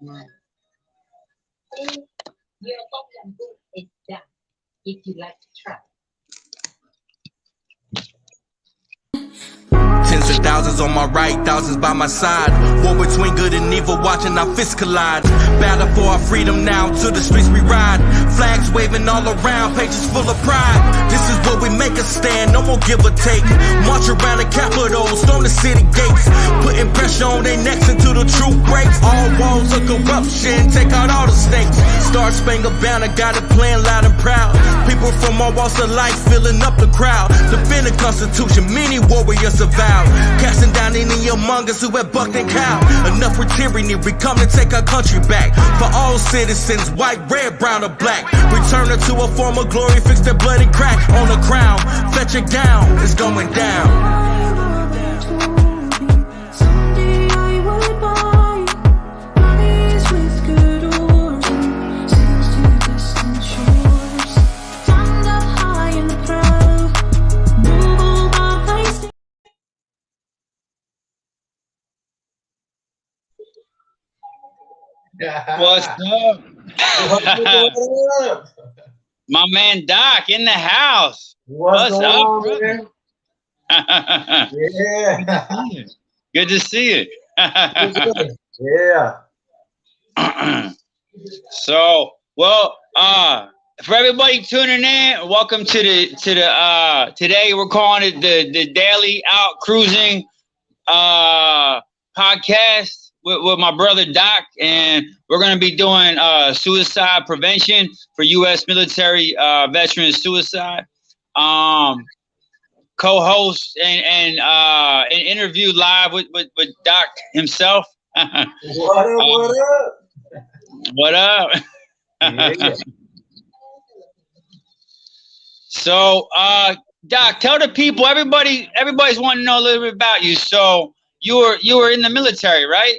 Tens of thousands on my right, thousands by my side. War between good and evil, watching our fists collide. Battle for our freedom now, to the streets we ride. Flags waving all around, pages full of pride. This is where we make a stand, no more give or take. March around the Capitol, storm the city gates. Putting pressure on their necks until the truth breaks. All walls of corruption, take out all the snakes. Star Spangled Banner, got it playing loud and proud. People from all walks of life filling up the crowd. Defend the Constitution, many warriors have vowed. Casting down any among us who have bucked and cowed. Enough for tyranny, we come to take our country back. For all citizens, white, red, brown, or black. Return her to a form of glory, fix their blood and crack. On the crown, fetch a gown, it's going down. What's up? My man Doc in the house. What's up, brother? Yeah. Good to see you. Yeah. So, well, for everybody tuning in, welcome to the today we're calling it the Daily Out Cruising podcast with my brother Doc, and we're going to be doing suicide prevention for U.S. military veterans suicide. Co-host and interview live with Doc himself. What up? What up? Yeah. So, Doc, tell the people, everybody's wanting to know a little bit about you. So you were in the military, right?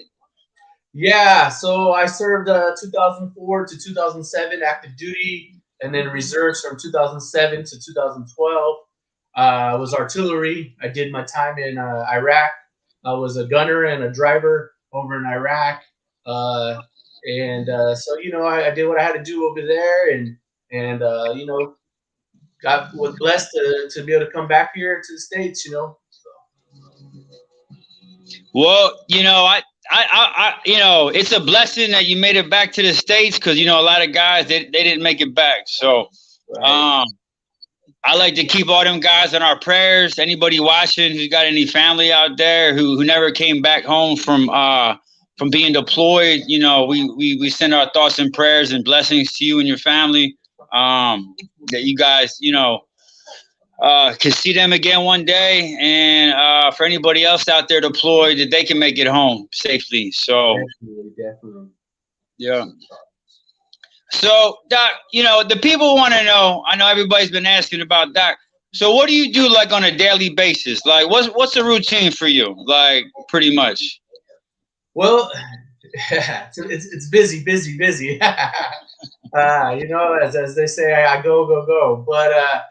Yeah, so I served 2004 to 2007 active duty, and then reserves from 2007 to 2012. Was artillery. I did my time in Iraq. I was a gunner and a driver over in Iraq. So, I did what I had to do over there, and was blessed to be able to come back here to the States, So. Well, I it's a blessing that you made it back to the States, because a lot of guys they didn't make it back. So Right. I like to keep all them guys in our prayers. Anybody watching who's got any family out there who never came back home from being deployed, we send our thoughts and prayers and blessings to you and your family. That you guys, can see them again one day, and for anybody else out there deployed, that they can make it home safely. So Definitely. yeah. So Doc, the people want to know. I know everybody's been asking about Doc. So what do you do like on a daily basis? Like what's the routine for you? Like pretty much. Well, it's busy. As they say, I go. But I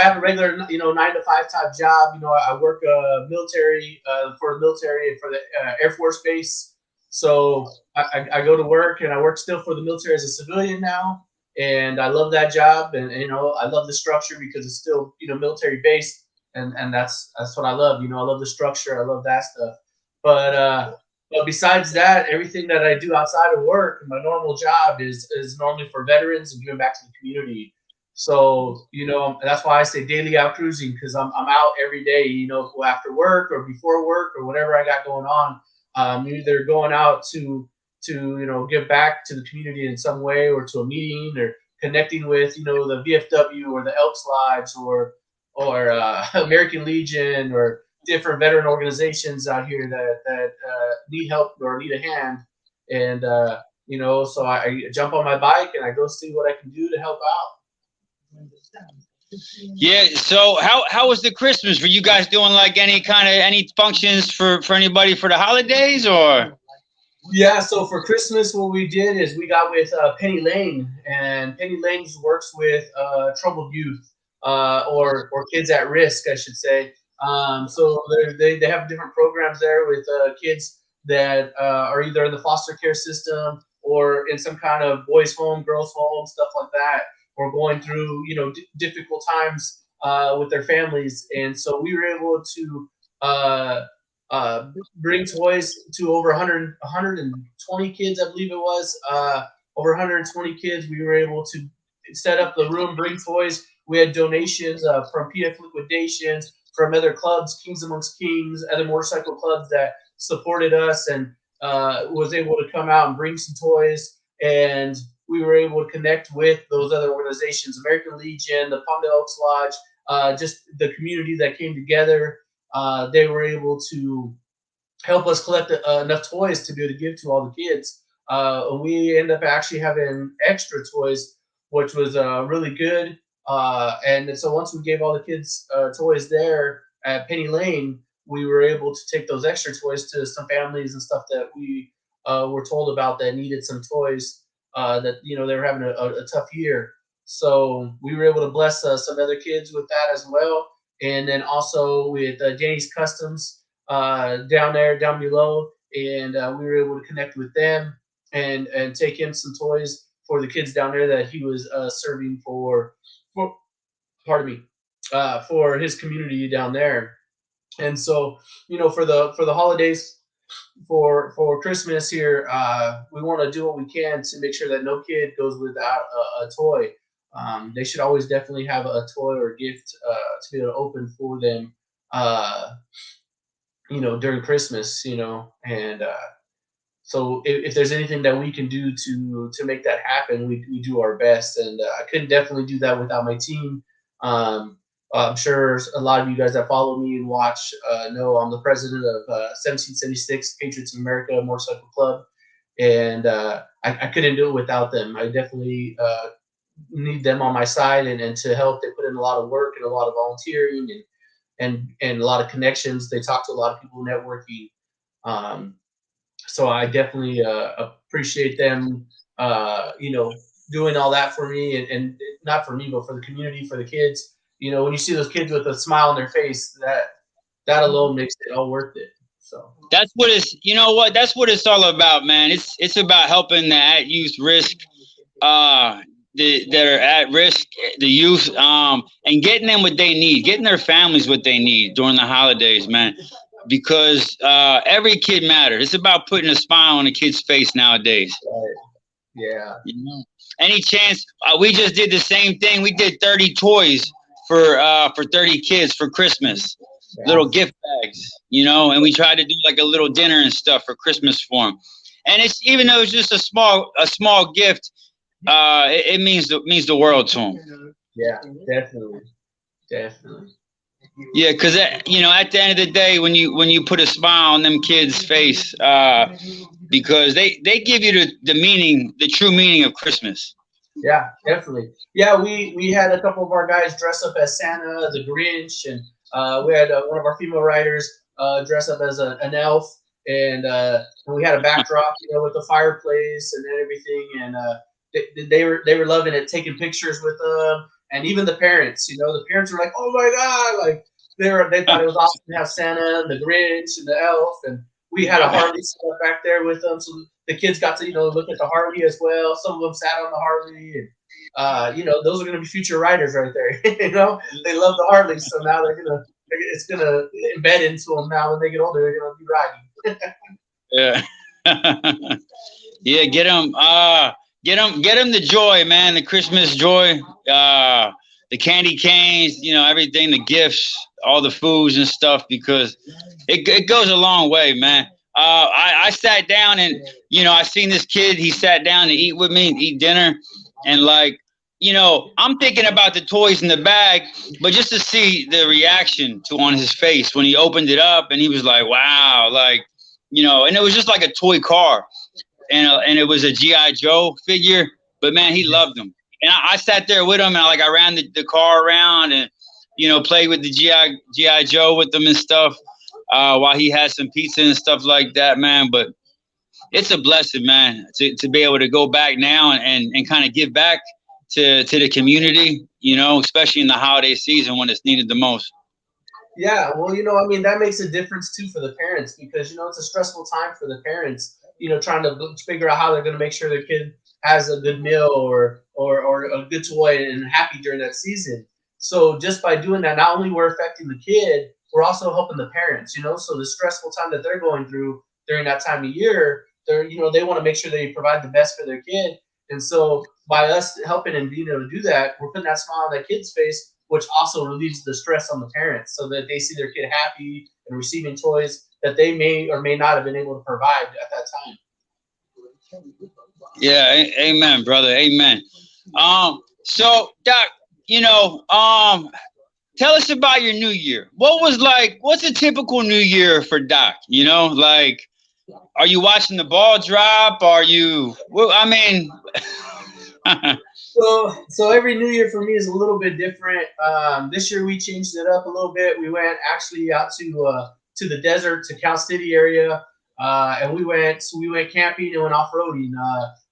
have a regular 9 to 5 type job. I work military for the military and for the Air Force Base. So I go to work, and I work still for the military as a civilian now, and I love that job, and I love the structure because it's still military based, and that's what I love. I love the structure, I love that stuff. But besides that, everything that I do outside of work, my normal job is normally for veterans and giving back to the community. So that's why I say daily out cruising, because I'm out every day. After work or before work or whatever I got going on. Either going out to give back to the community in some way, or to a meeting, or connecting with the VFW or the Elks Lodge or American Legion or different veteran organizations out here that need help or need a hand, and so I jump on my bike and I go see what I can do to help out. Yeah. So how was the Christmas? Were you guys doing like any functions for anybody for the holidays, or? Yeah. So for Christmas, what we did is we got with Penny Lane, and Penny Lane works with troubled youth or kids at risk, I should say. So they have different programs there with kids that are either in the foster care system or in some kind of boys' home, girls' home, stuff like that, or going through, you know, difficult times with their families. And so we were able to bring toys to over 120 kids, I believe it was. Over 120 kids, we were able to set up the room, bring toys. We had donations from PF Liquidations, from other clubs, Kings Amongst Kings, other motorcycle clubs that supported us, and was able to come out and bring some toys. And we were able to connect with those other organizations, American Legion, the Palm Elks Lodge, just the community that came together. They were able to help us collect enough toys to be able to give to all the kids. And we ended up actually having extra toys, which was really good. And so once we gave all the kids toys there at Penny Lane, we were able to take those extra toys to some families and stuff that we were told about that needed some toys, that, you know, they were having a tough year. So we were able to bless some other kids with that as well. And then also with Danny's Customs down below, and we were able to connect with them and take him some toys for the kids down there that he was serving for his community down there. And so, you know, for the holidays, for Christmas here, we want to do what we can to make sure that no kid goes without a toy. They should always definitely have a toy or a gift to be able to open for them, you know, during Christmas, you know. And so if there's anything that we can do to make that happen, we do our best. And I couldn't definitely do that without my team. I'm sure a lot of you guys that follow me and watch know I'm the president of 1776 Patriots of America Motorcycle Club, and I couldn't do it without them. I definitely need them on my side and to help. They put in a lot of work and a lot of volunteering and a lot of connections. They talk to a lot of people networking. So I definitely appreciate them, you know, doing all that for me, and not for me, but for the community, for the kids. You know, when you see those kids with a smile on their face, that alone makes it all worth it. So that's what it's, you know what, that's what it's all about, man. It's about helping the at youth risk, that are at risk, the youth, and getting them what they need, getting their families what they need during the holidays, man. Because every kid matters. It's about putting a smile on a kid's face nowadays. Right. Yeah. You know, any chance? We just did the same thing. We did 30 toys for 30 kids for Christmas, little gift bags, you know, and we tried to do like a little dinner and stuff for Christmas for them. And it's, even though it's just a small gift, it means the world to them. Yeah, definitely. Yeah, because you know, at the end of the day, when you put a smile on them kids' face, because they give you the true meaning of Christmas. Yeah, definitely. Yeah, we had a couple of our guys dress up as Santa, the Grinch, and we had one of our female riders dress up as an elf, and we had a backdrop, you know, with the fireplace and everything, and they were loving it, taking pictures with them, and even the parents, you know, the parents were like, "Oh my God!" Like they thought it was awesome to have Santa, the Grinch, and the elf, and we had a Harley set up back there with them, so the kids got to, you know, look at the Harley as well. Some of them sat on the Harley, and you know, those are going to be future riders right there. You know, they love the Harley, so now it's gonna embed into them. Now when they get older, they're gonna be riding. Yeah, yeah. Get them the joy, man. The Christmas joy, the candy canes, you know, everything, the gifts, all the foods and stuff, because it goes a long way, man. I sat down and, you know, I seen this kid, he sat down to eat with me, eat dinner. And like, you know, I'm thinking about the toys in the bag, but just to see the reaction on his face when he opened it up and he was like, wow, like, you know, and it was just like a toy car and it was a G.I. Joe figure, but man, he loved them. And I sat there with him and I ran the car around and, you know, played with the G.I. Joe with them and stuff. While he had some pizza and stuff like that, man. But it's a blessing, man, to be able to go back now and kind of give back to the community, you know, especially in the holiday season when it's needed the most. Yeah, well, I mean, that makes a difference too for the parents because it's a stressful time for the parents. Trying to figure out how they're going to make sure their kid has a good meal or a good toy and happy during that season. So just by doing that, not only we're affecting the kid, we're also helping the parents. So the stressful time that they're going through during that time of year, they want to make sure they provide the best for their kid. And so by us helping and being able to do that, we're putting that smile on that kid's face, which also relieves the stress on the parents so that they see their kid happy and receiving toys that they may or may not have been able to provide at that time. Yeah, amen, brother. Amen. So Doc, tell us about your new year. What's a typical new year for Doc? Like, are you watching the ball drop? I mean, So every new year for me is a little bit different. This year we changed it up a little bit. We went actually out to the desert, to Cal City area, and we went camping and went off roading.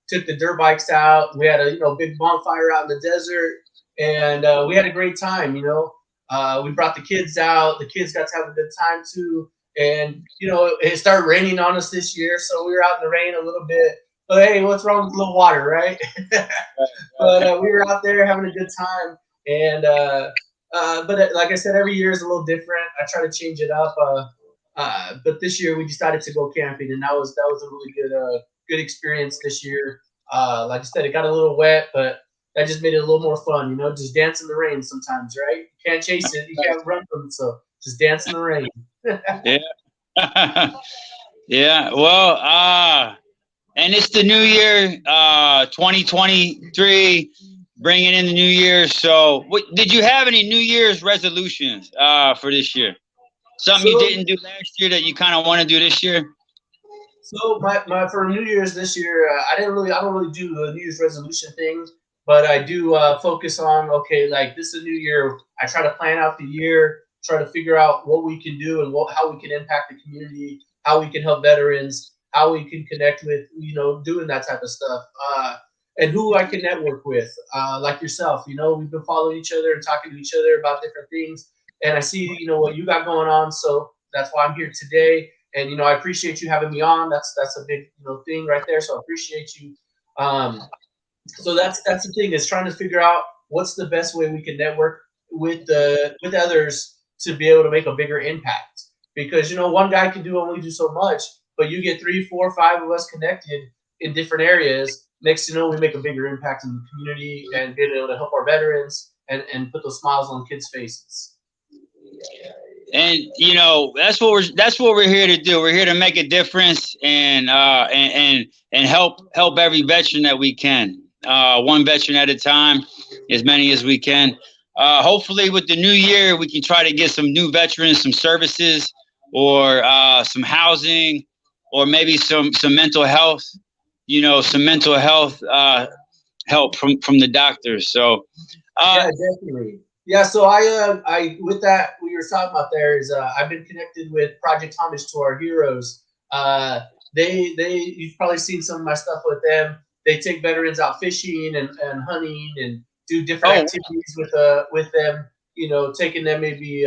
Took the dirt bikes out. We had a big bonfire out in the desert, and we had a great time. We brought the kids out. The kids got to have a good time too. And it started raining on us this year, so we were out in the rain a little bit. But hey, what's wrong with a little water, right? But we were out there having a good time, and but like I said, every year is a little different. I try to change it up. But this year we decided to go camping, and that was a really good experience this year. Like I said, it got a little wet, but that just made it a little more fun. Just dance in the rain sometimes, right? You can't chase it, you can't run from it, so just dance in the rain. yeah. Yeah. Well, and it's the new year, 2023, bringing in the new year. So, did you have any New Year's resolutions for this year? Something you didn't do last year that you kind of want to do this year? So my for New Year's this year, I don't really do the New Year's resolution thing, but I do focus on, okay, like this is a new year. I try to plan out the year, try to figure out what we can do and how we can impact the community, how we can help veterans, how we can connect with, doing that type of stuff, and who I can network with, like yourself. We've been following each other and talking to each other about different things, and I see, what you got going on. So that's why I'm here today. And I appreciate you having me on. That's a big thing right there. So I appreciate you. So that's the thing, is trying to figure out what's the best way we can network with others to be able to make a bigger impact. Because one guy can only do so much, but you get 3, 4, 5 of us connected in different areas. Next, we make a bigger impact in the community and be able to help our veterans and put those smiles on kids' faces. And that's what we're here to do. We're here to make a difference and help every veteran that we can, one veteran at a time, as many as we can. Hopefully, with the new year, we can try to get some new veterans some services, or some housing, or maybe some mental health. Some mental health help from the doctors. So yeah, definitely. Yeah, so I with that we were talking about there is I've been connected with Project Homage to Our Heroes. They you've probably seen some of my stuff with them. They take veterans out fishing and hunting and do different activities with them. Taking them maybe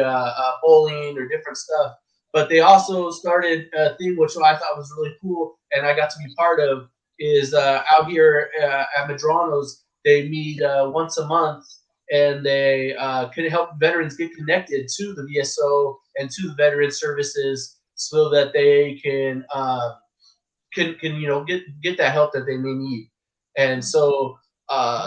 bowling or different stuff. But they also started a thing which I thought was really cool, and I got to be part of. Is out here at Medrano's, they meet once a month, and they can help veterans get connected to the VSO and to the veteran services so that they can get that help that they may need. And so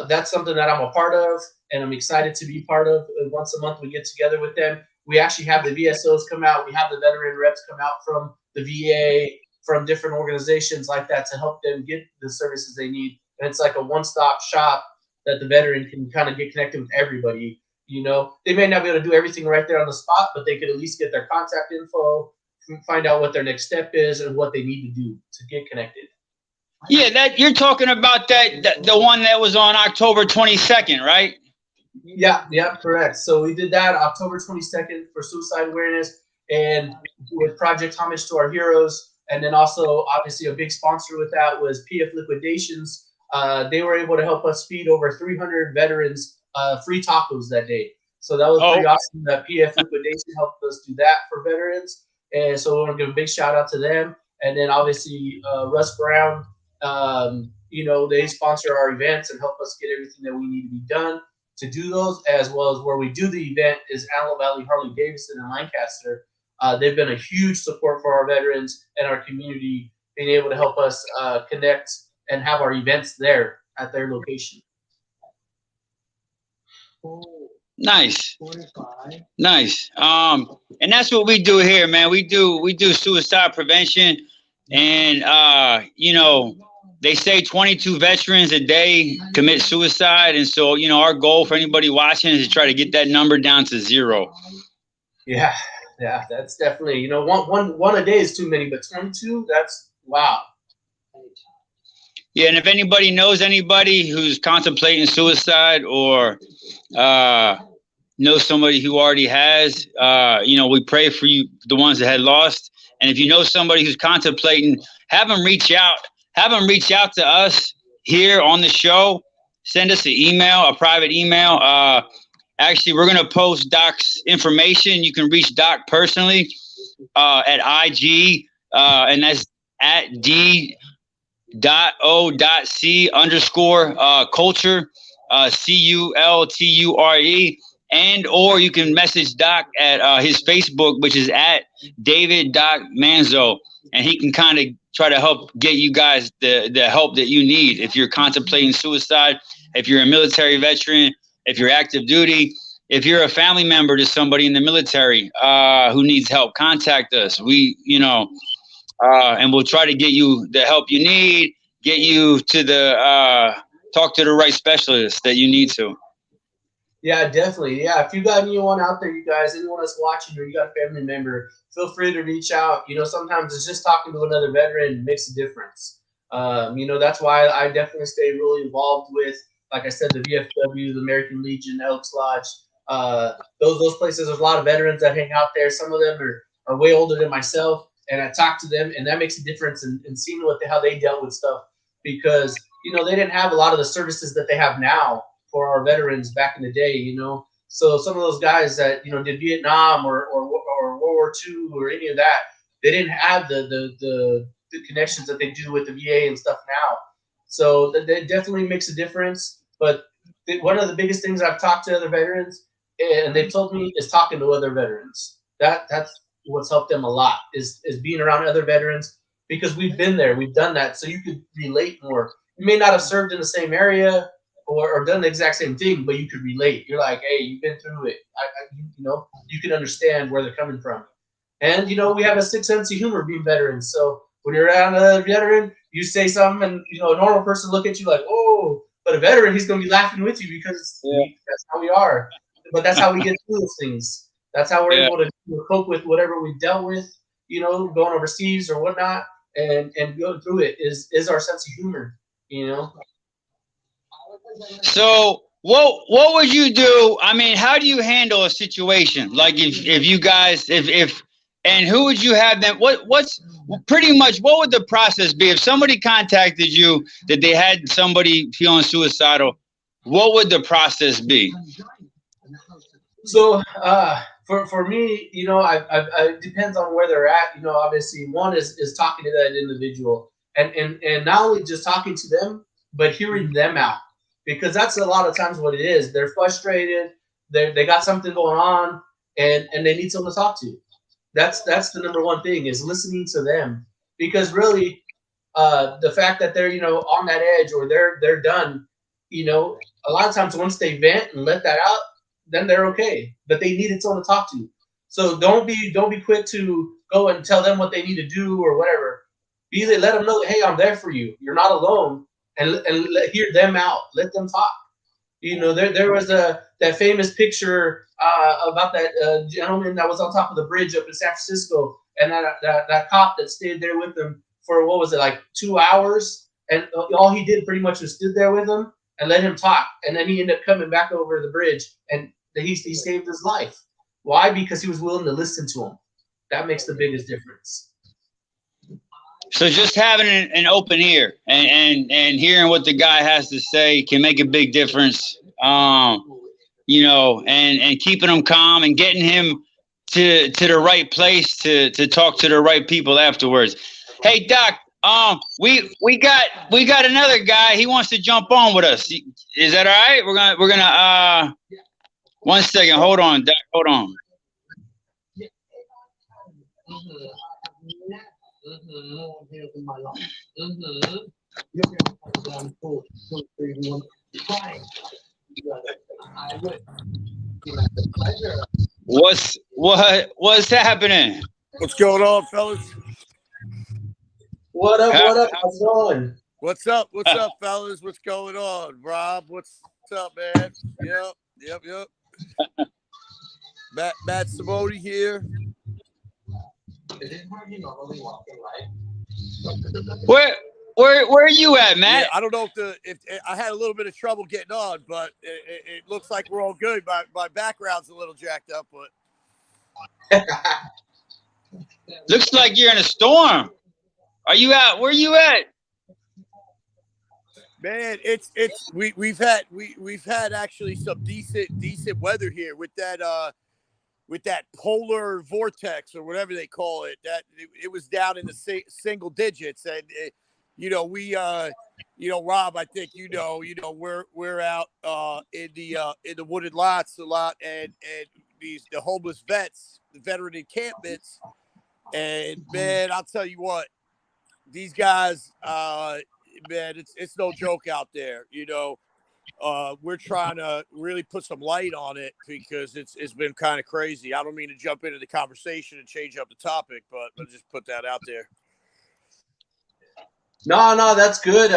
that's something that I'm a part of, and I'm excited to be part of. Once a month we get together with them. We actually have the VSOs come out. We have the veteran reps come out from the VA, from different organizations like that, to help them get the services they need. And it's like a one-stop shop that the veteran can kind of get connected with everybody. They may not be able to do everything right there on the spot, but they could at least get their contact info, find out what their next step is and what they need to do to get connected. Yeah, that you're talking about the one that was on October 22nd, right? Yeah, correct. So we did that October 22nd for suicide awareness, and with Project Homage to Our Heroes. And then also, obviously, a big sponsor with that was PF Liquidations. They were able to help us feed over 300 veterans free tacos that day. So that was pretty awesome that PF Liquidation helped us do that for veterans. And so we want to give a big shout out to them. And then obviously Russ Brown, they sponsor our events and help us get everything that we need to be done to do those, as well as where we do the event is Antelope Valley Harley Davidson in Lancaster. They've been a huge support for our veterans and our community, being able to help us connect and have our events there at their location. Nice. Nice. And that's what we do here, man. We do suicide prevention, and they say 22 veterans a day commit suicide, and so our goal for anybody watching is to try to get that number down to 0. Yeah, that's definitely one a day is too many, but 22, that's wow. Yeah, and if anybody knows anybody who's contemplating suicide or knows somebody who already has, we pray for you, the ones that had lost. And if you know somebody who's contemplating, have them reach out. Have them reach out to us here on the show. Send us an email, a private email. Actually, we're going to post Doc's information. You can reach Doc personally at IG, and that's at d.o.c_culture, CULTURE. And or you can message Doc at his Facebook, which is at David Doc Manzo, and he can kind of try to help get you guys the help that you need if you're contemplating suicide, if you're a military veteran, if you're active duty, if you're a family member to somebody in the military who needs help. Contact us. And we'll try to get you the help you need, get you to talk to the right specialist that you need to. Yeah, definitely. Yeah, if you got anyone out there, you guys, anyone that's watching, or you got a family member, feel free to reach out. Sometimes it's just talking to another veteran makes a difference. That's why I definitely stay really involved with, like I said, the VFW, the American Legion, Elks Lodge. Those places, there's a lot of veterans that hang out there. Some of them are way older than myself, and I talk to them, and that makes a difference in seeing how they dealt with stuff, because they didn't have a lot of the services that they have now for our veterans back in the day. So some of those guys that did Vietnam or World War II or any of that, they didn't have the connections that they do with the VA and stuff now. So that definitely makes a difference. But one of the biggest things I've talked to other veterans, and they've told me, is talking to other veterans. That's what's helped them a lot, is being around other veterans, because we've been there, we've done that, so you could relate more. You may not have served in the same area or done the exact same thing, but you could relate. You're like, hey, you've been through it. You can understand where they're coming from. And we have a sixth sense of humor being veterans. So when you're around another veteran, you say something, and a normal person look at you like, oh, but a veteran, he's gonna be laughing with you, because that's how we are. But that's how we get through those things. That's how we're able to cope with whatever we've dealt with, going overseas or whatnot, and going through it is our sense of humor, So what would you do? I mean, how do you handle a situation like if you guys and who would you have them? What's pretty much what would the process be if somebody contacted you that they had somebody feeling suicidal? What would the process be? So for me, it depends on where they're at. Obviously, one is talking to that individual, and not only just talking to them, but hearing them out. Because that's a lot of times what it is. They're frustrated. They got something going on, and they need someone to talk to. That's the number one thing, is listening to them. Because really, the fact that they're on that edge, or they're done, a lot of times once they vent and let that out, then they're okay. But they needed someone to talk to. So don't be quick to go and tell them what they need to do or whatever. Let them know, hey, I'm there for you. You're not alone. And hear them out. Let them talk. There was that famous picture about that gentleman that was on top of the bridge up in San Francisco, and that cop that stayed there with him for, what was it, like 2 hours, and all he did pretty much was stood there with him and let him talk, and then he ended up coming back over the bridge, and he saved his life. Why? Because he was willing to listen to him. That makes the biggest difference. So just having an open ear and hearing what the guy has to say can make a big difference. you know, and keeping him calm and getting him to the right place to talk to the right people afterwards. Hey Doc, we got another guy. He wants to jump on with us. Is that all right? We're gonna 1 second. Hold on, Doc. Hold on. What's happening? What's going on, fellas? What up? What up? How's it going? What's up? What's up, fellas? What's going on, Rob? What's up, man? Yep. Matt Simone here. Where are you at, Matt? Yeah, I don't know if I had a little bit of trouble getting on, but it looks like we're all good. My background's a little jacked up, but looks like you're in a storm. Are you out? Where are you at? man, we've had actually some decent weather here with that polar vortex or whatever they call it. That it was down in the single digits, and Rob, I think we're out in the wooded lots a lot, and the homeless vets, the veteran encampments, and man, I'll tell you what, these guys, man, it's no joke out there. We're trying to really put some light on it because it's been kind of crazy. I don't mean to jump into the conversation and change up the topic, but I'll just put that out there. No, that's good.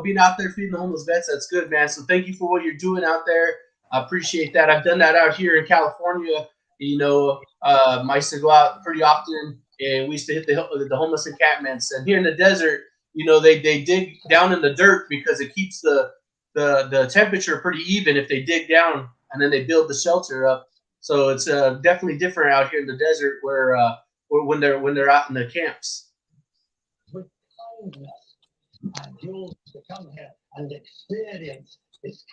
Being out there feeding the homeless vets, that's good, man. So thank you for what you're doing out there. I appreciate that. I've done that out here in California. I used to go out pretty often, and we used to hit the homeless encampments. And here in the desert, they dig down in the dirt because it keeps the temperature pretty even if they dig down, and then they build the shelter up. So it's definitely different out here in the desert where when they're out in the camps. And you to come here and experience this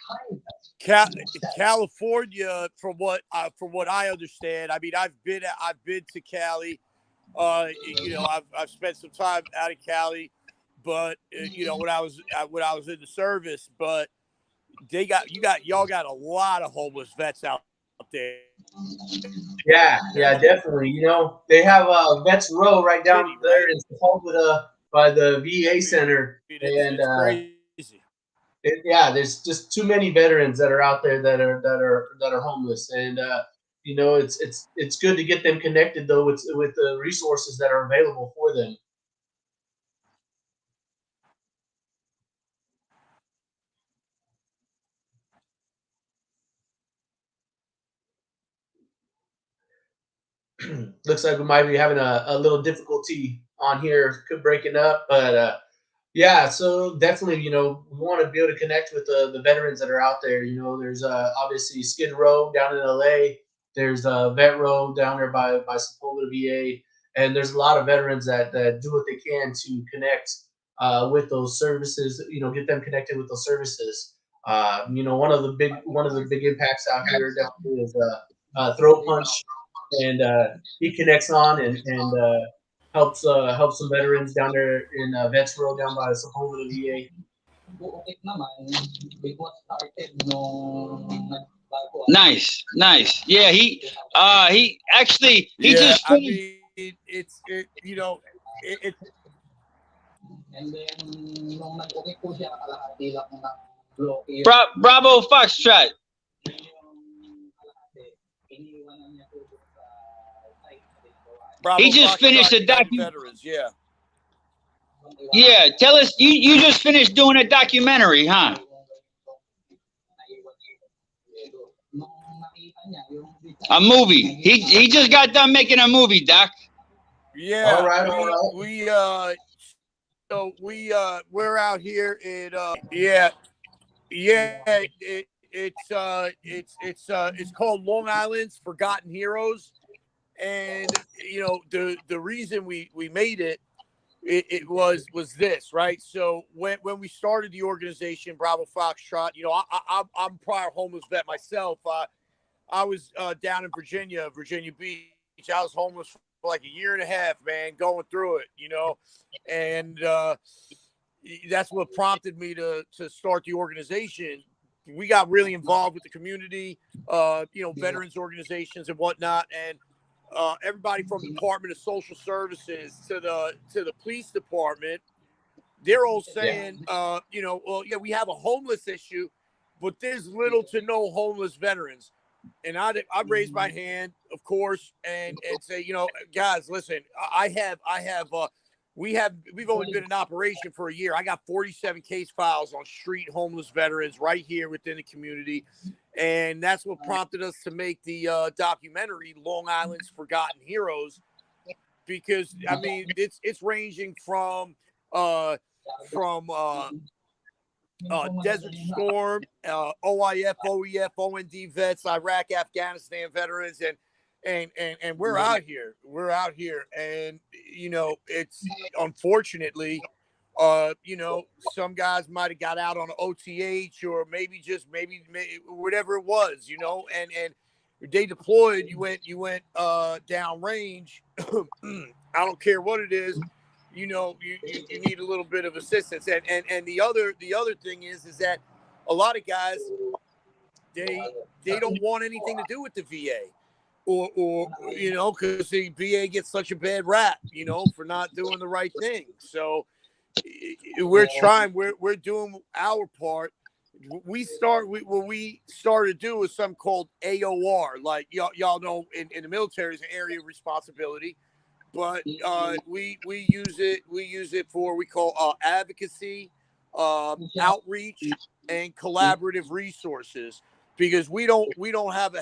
kindness. California, from what I understand, I mean, I've been to Cali. I've spent some time out of Cali, but when I was in the service, but y'all got a lot of homeless vets out there. Yeah, definitely. They have Vets Row right down there in Sepulveda by the VA Center, and crazy. There's just too many veterans that are out there that are homeless, and it's good to get them connected though with the resources that are available for them. Looks like we might be having a little difficulty on here, breaking up, but so definitely, we want to be able to connect with the veterans that are out there. There's obviously Skid Row down in LA. There's Vet Row down there by Sepulveda VA, and there's a lot of veterans that do what they can to connect with those services. Get them connected with those services. One of the big impacts out here definitely is Throat Punch. And he connects on and helps some veterans down there in Vets Row down by Sepulveda VA. Nice. Yeah, he actually just finished. Bravo Foxtrot. He just finished a documentary. Yeah. Tell us, you just finished doing a documentary, huh? A movie. He just got done making a movie, Doc. Yeah. All right. We're out here in it's called Long Island's Forgotten Heroes. And the reason we made it it was this, right? So when we started the organization, Bravo Foxtrot, you know, I'm prior homeless vet myself. I was down in Virginia Beach. I was homeless for like a year and a half, man, going through it, you know, and that's what prompted me to start the organization. We got really involved with the community, you know, veterans organizations and whatnot, and everybody from the Department of Social Services to the police department, they're all saying, you know, well, yeah, we have a homeless issue, but there's little to no homeless veterans. And I raised my hand, of course, and say, you know, guys, listen, we've only been in operation for a year. I got 47 case files on street homeless veterans right here within the community. And that's what prompted us to make the documentary Long Island's Forgotten Heroes, because I mean it's ranging from Desert Storm, OIF, OEF, OND vets, Iraq, Afghanistan veterans, and we're out here. We're out here, and you know, it's unfortunately, you know, some guys might have got out on an OTH or maybe whatever it was, you know, and they deployed. You went downrange. I don't care what it is. You know, you need a little bit of assistance, and the other thing is that a lot of guys they don't want anything to do with the VA, or you know, because the VA gets such a bad rap, you know, for not doing the right thing. So we're trying, we're doing our part. What we started to do was something called AOR, like y'all know in the military is an area of responsibility. But we use it for we call advocacy, outreach, and collaborative resources, because we don't have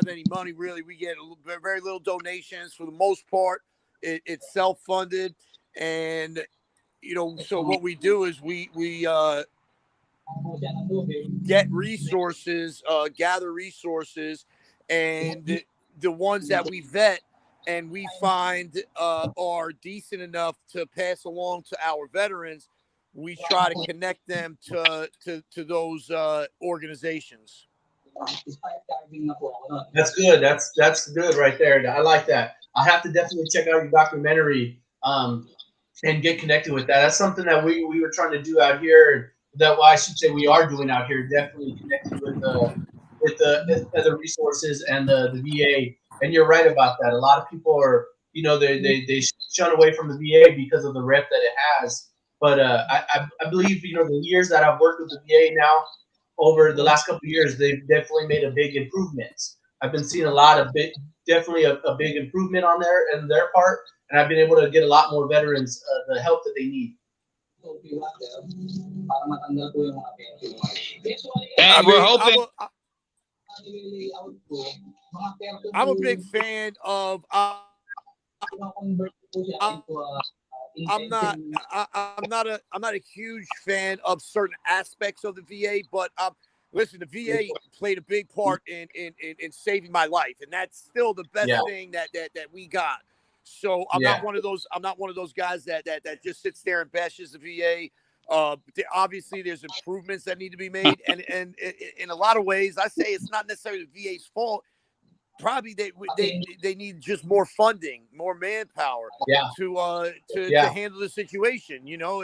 any money really. We get very little donations for the most part. It's self-funded, and you know, so what we do is we get resources, gather resources, and the ones that we vet and we find are decent enough to pass along to our veterans, we try to connect them to those organizations. That's good. That's good right there. I like that. I have to definitely check out your documentary and get connected with that. That's something that we were trying to do out here. That I should say we are doing out here. Definitely connected with the other resources and the VA. And you're right about that. A lot of people are, you know, they shun away from the VA because of the rep that it has. But I believe, you know, the years that I've worked with the VA now, over the last couple of years, they've definitely made a big improvements. I've been seeing definitely a big improvement on their part, and I've been able to get a lot more veterans the help that they need. And we're hoping. I'm a big fan of. I'm not a huge fan of certain aspects of the VA, but listen, the VA played a big part in saving my life, and that's still the best thing that we got. So I'm not one of those guys that just sits there and bashes the VA. Obviously, there's improvements that need to be made, and in a lot of ways, I say it's not necessarily the VA's fault. Probably they need just more funding, more manpower to handle the situation. You know.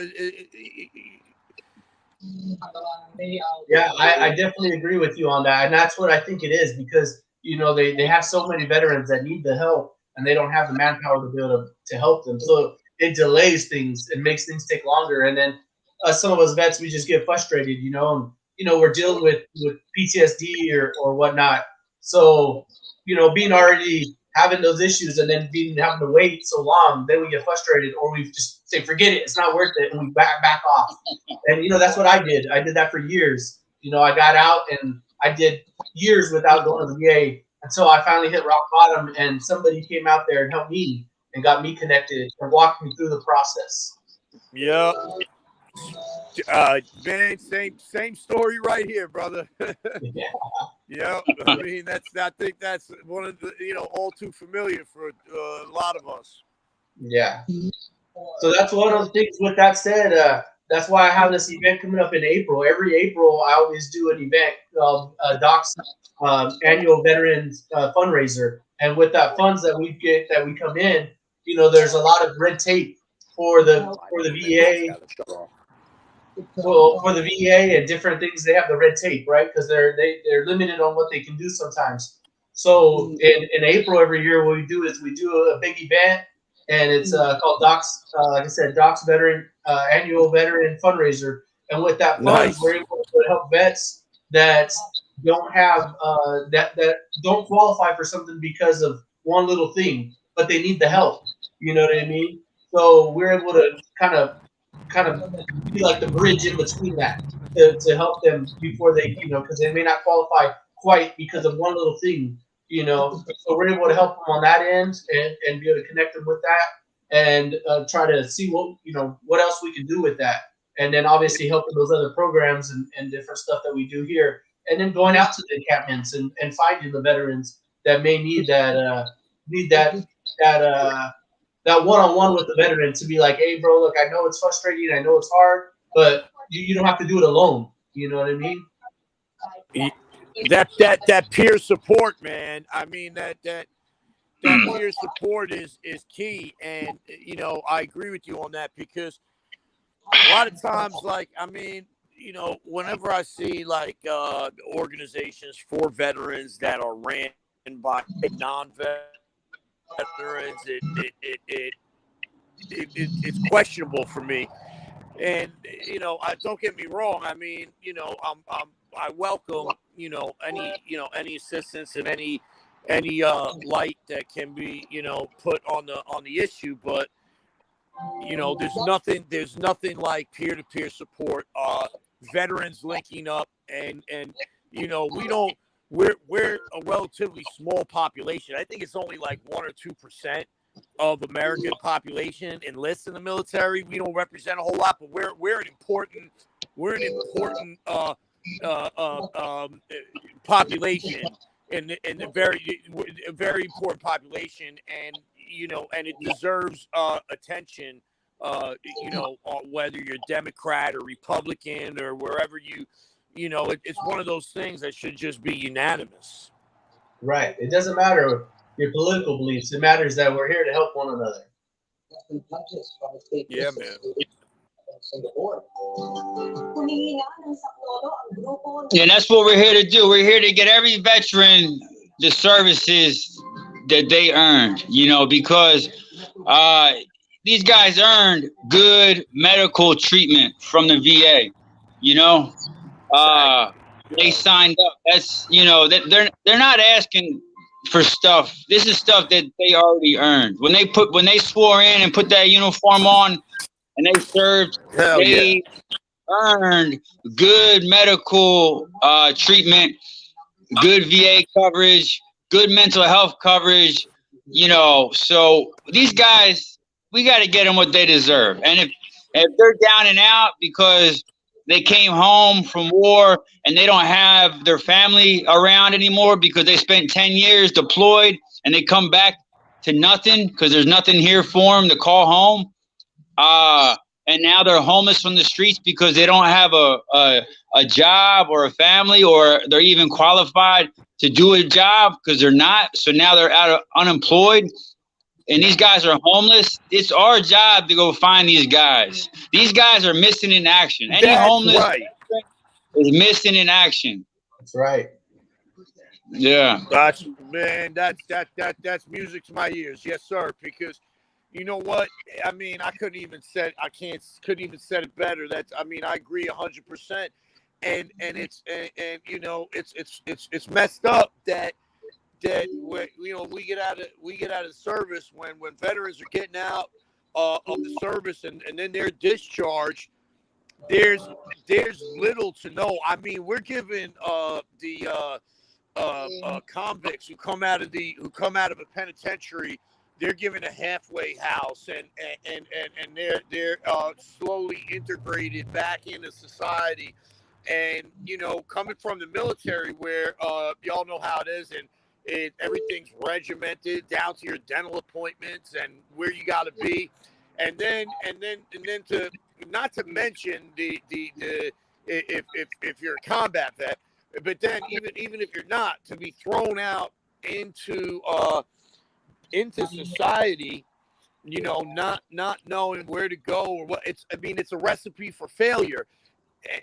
I definitely agree with you on that, and that's what I think it is, because you know they have so many veterans that need the help, and they don't have the manpower to be able to help them. So it delays things and makes things take longer, and then some of us vets, we just get frustrated, you know, and you know we're dealing with PTSD or whatnot. So you know, being already having those issues and then having to wait so long, then we get frustrated, or we just say, forget it, it's not worth it, and we back off. And you know, that's what I did. I did that for years. You know, I got out and I did years without going to the VA until I finally hit rock bottom, and somebody came out there and helped me and got me connected and walked me through the process. Yeah. Man, same story right here, brother. Yeah, I mean I think that's one of the, you know, all too familiar for a lot of us. Yeah. So that's one of the things. With that said, that's why I have this event coming up in April. Every April, I always do an event called Doc's annual Veterans fundraiser. And with that funds that we get, that we come in, there's a lot of red tape for the VA. Well, for the VA and different things, they have the red tape, right? Because they're limited on what they can do sometimes. So in April every year, what we do is we do a big event, and it's called Doc's. Like I said, Doc's Veteran Annual Veteran Fundraiser. And with that funds, we're able to help vets that don't have that don't qualify for something because of one little thing, but they need the help. You know what I mean? So we're able to kind of be like the bridge in between that to help them before they, because they may not qualify quite because of one little thing, So we're able to help them on that end and be able to connect them with that and try to see what else we can do with that. And then obviously helping those other programs and different stuff that we do here. And then going out to the encampments and finding the veterans that may need that one-on-one with the veteran to be like, hey, bro, look, I know it's frustrating, I know it's hard, but you don't have to do it alone. You know what I mean? That peer support, man. I mean, that peer support is key, and I agree with you on that, because a lot of times, whenever I see organizations for veterans that are ran by non-veterans, it's questionable for me. And I don't get me wrong. I mean, I welcome any assistance and any light that can be put on the issue. But there's nothing like peer-to-peer support. Veterans linking up, and we're a relatively small population. I think it's only like 1 or 2% of American population enlists in the military. We don't represent a whole lot, but we're an important population, and a very important population, and and it deserves attention. Whether you're Democrat or Republican or wherever it's one of those things that should just be unanimous. Right. It doesn't matter your political beliefs. It matters that we're here to help one another. Yeah, man. And that's what we're here to do. We're here to get every veteran the services that they earned, because these guys earned good medical treatment from the VA, they signed up. That's, they're not asking for stuff. This is stuff that they already earned. When they swore in and put that uniform on and they served, earned good medical treatment, good VA coverage, good mental health coverage, so these guys, we got to get them what they deserve. And if they're down and out because they came home from war and they don't have their family around anymore because they spent 10 years deployed and they come back to nothing because there's nothing here for them to call home. And now they're homeless from the streets because they don't have a job or a family, or they're even qualified to do a job because they're not. So now they're unemployed. And these guys are homeless. It's our job to go find these guys. These guys are missing in action. Any homeless is missing in action. That's right. Yeah. That's music to my ears. Yes, sir. Because you know what? I mean, I couldn't even say it better. I agree 100%. And it's messed up that we get out of service when veterans are getting out of the service and then they're discharged. There's little to no. I mean, we're giving the convicts who come out of a penitentiary, they're given a halfway house and they're slowly integrated back into society. And coming from the military where y'all know how it is, and everything's regimented down to your dental appointments and where you got to be. and then to not to mention the if you're a combat vet, but then even if you're not, to be thrown out into society, not knowing where to go or what. It's a recipe for failure,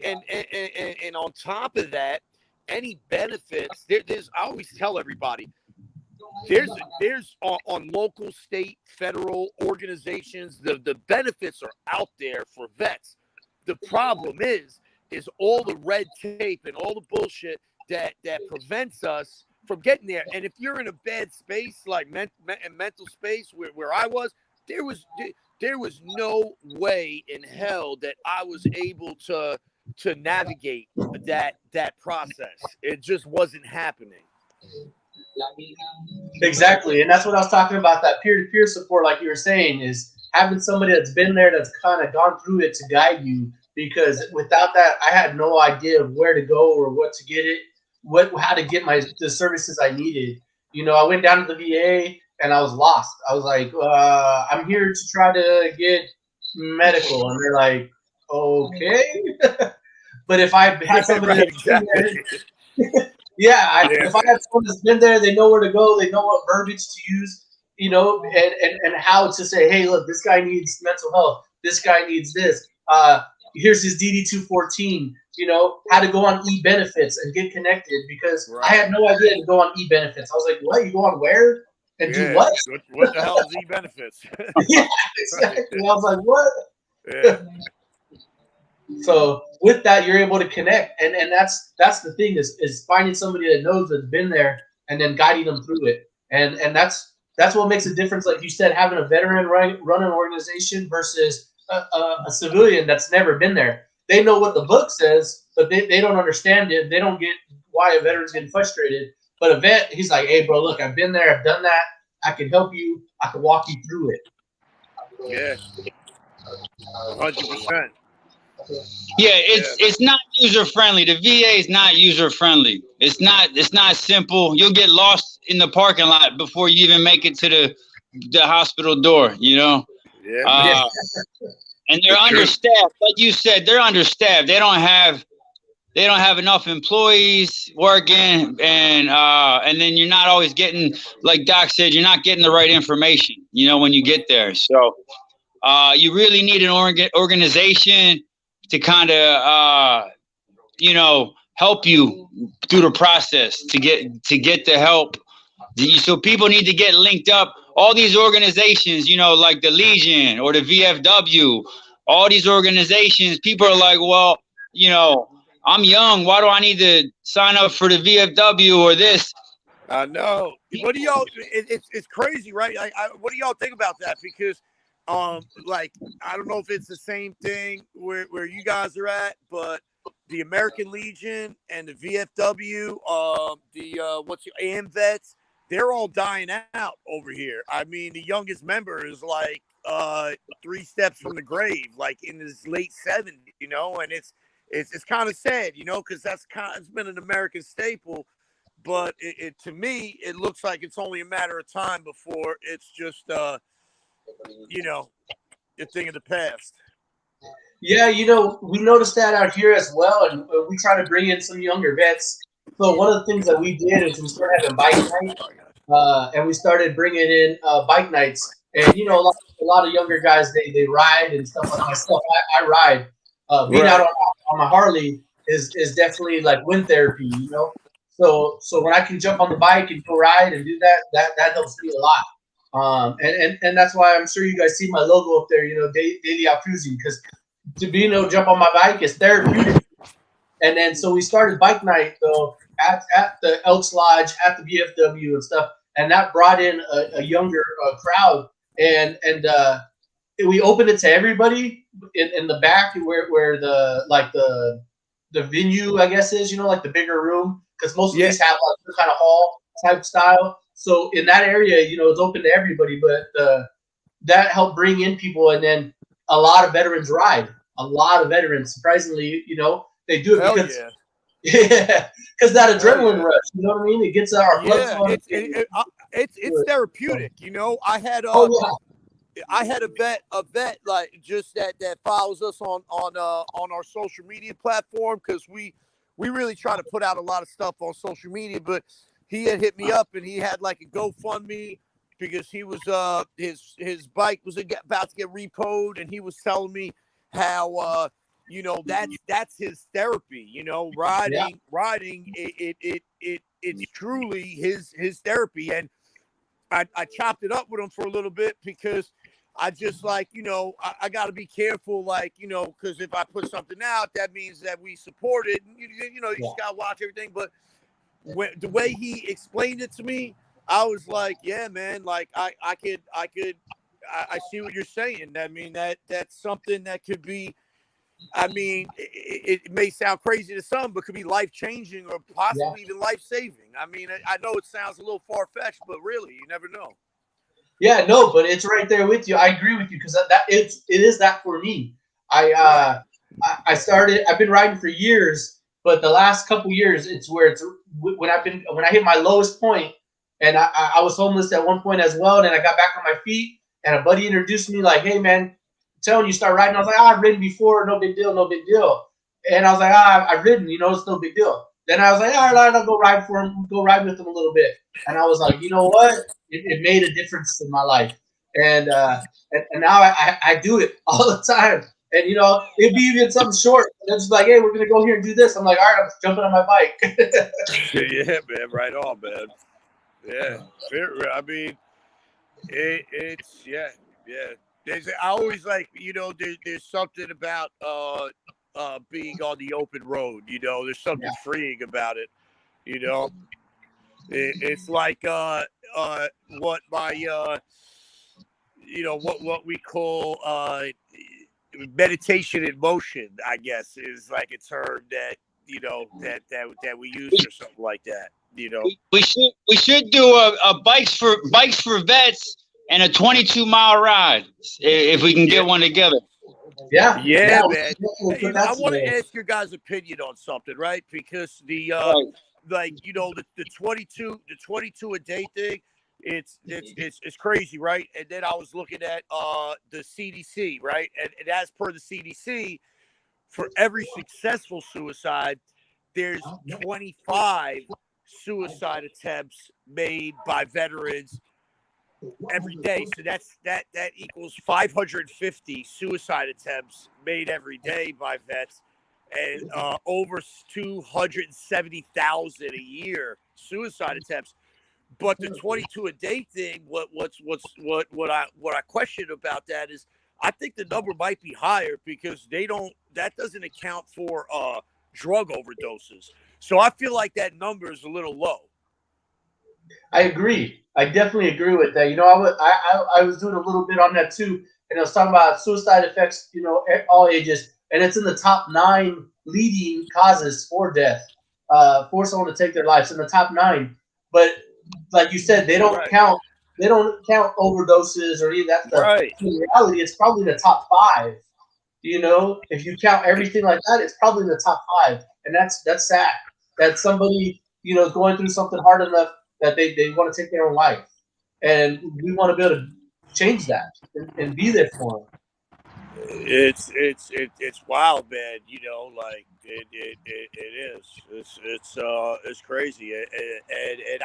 and on top of that, any benefits there's. I always tell everybody, there's on local, state, federal organizations, the benefits are out there for vets. The problem is all the red tape and all the bullshit that prevents us from getting there. And if you're in a bad space, like mental space where I was, there was no way in hell that I was able to navigate that process. It just wasn't happening. Exactly, and that's what I was talking about. That peer-to-peer support, like you were saying, is having somebody that's been there, that's kind of gone through it to guide you. Because without that, I had no idea of where to go or what to get it, how to get the services I needed. I went down to the VA and I was lost. I was like, I'm here to try to get medical, and they're like, okay. But if I had somebody that's been there, if I had someone that's been there, they know where to go, they know what verbiage to use, and how to say, hey, look, this guy needs mental health, this guy needs this. Here's his DD-214, how to go on e-benefits and get connected, because I had no idea to go on e-benefits. I was like, what? You go on where? And do what? What the hell is e-benefits? Yeah, exactly. I was like, what? Yeah. So with that, you're able to connect. And that's the thing is finding somebody that knows, that's been there, and then guiding them through it. And that's what makes a difference. Like you said, having a veteran run an organization versus a civilian that's never been there. They know what the book says, but they don't understand it. They don't get why a veteran's getting frustrated. But a vet, he's like, hey, bro, look, I've been there. I've done that. I can help you. I can walk you through it. Yeah, 100%. Yeah, it's not user friendly. The VA is not user friendly. It's not simple. You'll get lost in the parking lot before you even make it to the hospital door. Yeah. And they're understaffed. Like you said, they're understaffed. They don't have enough employees working, and then you're not always getting, like Doc said, you're not getting the right information, when you get there. So you really need an organization to kind of help you through the process to get the help. So people need to get linked up. All these organizations, like the Legion or the VFW, all these organizations, people are like, well, I'm young. Why do I need to sign up for the VFW or this? I know. What do y'all? It's crazy, right? What do y'all think about that? Because, I don't know if it's the same thing where you guys are at, but the American Legion and the VFW, AMVETS, they're all dying out over here. I mean, the youngest member is like 3 steps from the grave, like in his late 70s, and it's kind of sad, because it's been an American staple, but to me, it looks like it's only a matter of time before it's just, a thing of the past. Yeah, we noticed that out here as well, and we try to bring in some younger vets. So one of the things that we did is we started having bike nights, and we started bringing in bike nights. And a lot of younger guys, they ride and stuff like myself. I ride. Being out on my Harley is definitely like wind therapy, So when I can jump on the bike and go ride and do that helps me a lot. And that's why I'm sure you guys see my logo up there, daily out cruising, because to be jump on my bike is therapeutic. And then so we started bike night though at the Elks Lodge, at the VFW and stuff, and that brought in a younger crowd, and we opened it to everybody in the back where the venue, I guess, is, like the bigger room, because most of these have like some kind of hall type style. So in that area, it's open to everybody, but that helped bring in people, and then a lot of veterans ride. A lot of veterans, surprisingly, they do it because because that adrenaline rush. You know what I mean? It gets our blood flowing. It's therapeutic. I had I had a vet like just that follows us on our social media platform, because we really try to put out a lot of stuff on social media. But he had hit me up, and he had like a GoFundMe because he was his bike was about to get repoed, and he was telling me how that's his therapy. Riding it's truly his therapy. And I chopped it up with him for a little bit, because I just I got to be careful, because if I put something out, that means that we support it. You just got to watch everything. But the way he explained it to me, I was like, yeah, man, I see what you're saying. I mean, that's something that could be, I mean, it may sound crazy to some, but could be life-changing or possibly even life-saving. I mean, I know it sounds a little far-fetched, but really, you never know. Yeah, no, but it's right there with you. I agree with you, because it is that for me. I've been riding for years, but the last couple years, it's where it's when I hit my lowest point, and I was homeless at one point as well, and then I got back on my feet, and a buddy introduced me like, hey man, telling you start riding. I was like, I've ridden before, no big deal, no big deal. And I was like, I've ridden, it's no big deal. Then I was like, all right, I'll go ride for him, go ride with him a little bit. And I was like, you know what? It made a difference in my life. And now I do it all the time. And it'd be even something short. They're just like, hey, we're gonna go here and do this. I'm like, all right, I'm jumping on my bike. Yeah, man, right on, man. Yeah, I mean, it's yeah. I always there's something about being on the open road. There's something freeing about it. It's like what my what we call meditation in motion, I guess, is like a term that that we use or something like that. We should do a bikes for vets and a 22-mile ride if we can get one together. Yeah, man. Hey, I want to ask your guys' opinion on something, right? Because the 22 a day thing, it's crazy, right? And then I was looking at the CDC, right? And as per the CDC, for every successful suicide, there's 25 suicide attempts made by veterans every day. So that equals 550 suicide attempts made every day by vets, and over 270,000 a year suicide attempts. But the 22 a day thing, what I question about that is, I think the number might be higher, because that doesn't account for drug overdoses. So I feel like that number is a little low. I agree. I definitely agree with that. I was doing a little bit on that too, and I was talking about suicide affects, all ages, and it's in the top 9 leading causes for death, for someone to take their lives, in the top 9. But like you said, they don't count. They don't count overdoses or any of that stuff. Right. In reality, it's probably in the top 5. If you count everything like that, it's probably in the top 5, and that's sad. That somebody is going through something hard enough that they want to take their own life, and we want to be able to change that and be there for them. It's wild, man. It is. It's crazy, and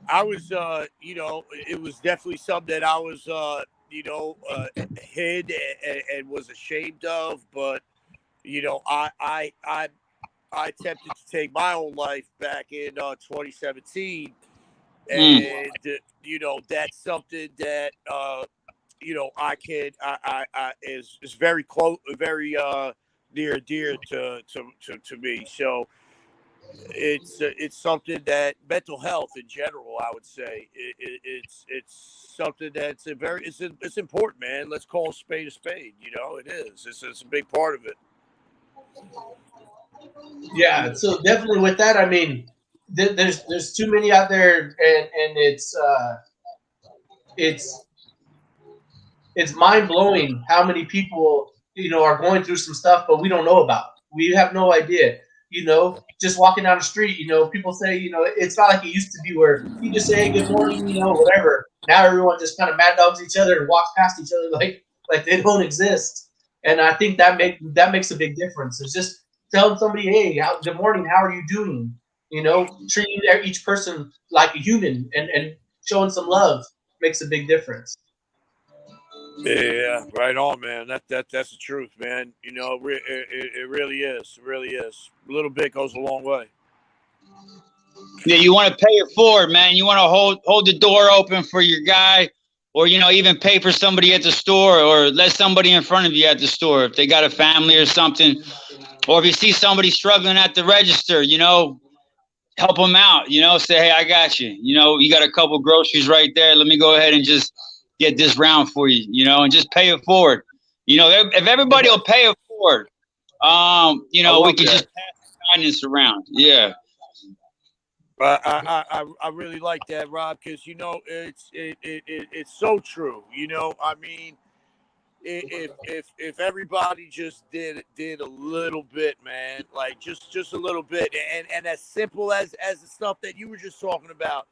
I was it was definitely something that I was hid and was ashamed of, but I attempted to take my own life back in 2017, and that's something that is very close, very near and dear to me. So it's something that mental health in general, I would say, it's something that's it's important, man. Let's call a spade a spade. It is. It's a big part of it. Yeah, so definitely with that, I mean, there's too many out there, and it's mind blowing how many people are going through some stuff, but we don't know about. We have no idea. you know, just walking down the street, you know, people say, you know, it's not like it used to be where you just say, hey, good morning, you know, whatever. Now everyone just kind of mad dogs each other and walks past each other like they don't exist. And I think that makes a big difference. It's just telling somebody, hey, good morning, how are you doing? You know, treating each person like a human and showing some love makes a big difference. Yeah, right on, man. That's the truth, man. You know, it really is. It really is. A little bit goes a long way. Yeah, you want to pay it forward, man. You want to hold the door open for your guy, or you know, even pay for somebody at the store, or let somebody in front of you at the store if they got a family or something, or if you see somebody struggling at the register, you know, help them out. You know, say, hey, I got you. You know, you got a couple groceries right there. Let me go ahead and just get this round for you. You know, and just pay it forward. You know, if everybody will pay it forward, you know, we can just pass kindness around. Yeah. I really like that, Rob, because you know it's so true. You know, I mean, if everybody just did a little bit, man, like just a little bit, and as simple as the stuff that you were just talking about,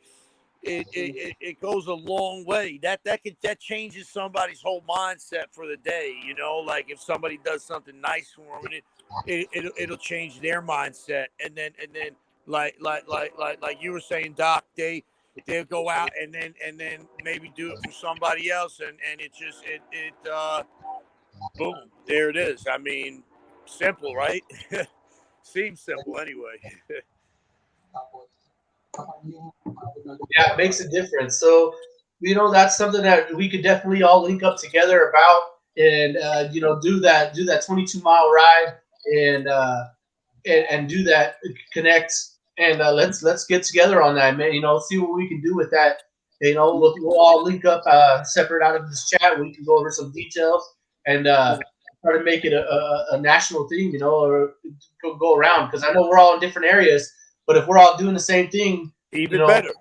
it goes a long way. That changes somebody's whole mindset for the day. You know, like if somebody does something nice for them, and it'll change their mindset, and then. Like you were saying, Doc, they'll go out and then maybe do it for somebody else, and it just boom, there it is. I mean, simple, right? Seems simple anyway. Yeah, it makes a difference. So, you know, that's something that we could definitely all link up together about, and you know, do that 22-mile ride, and do that, connect. And let's get together on that, man. You know, see what we can do with that. You know, we'll all link up separate out of this chat. We can go over some details and try to make it a national thing, you know, or go around. Because I know we're all in different areas, but if we're all doing the same thing, even better.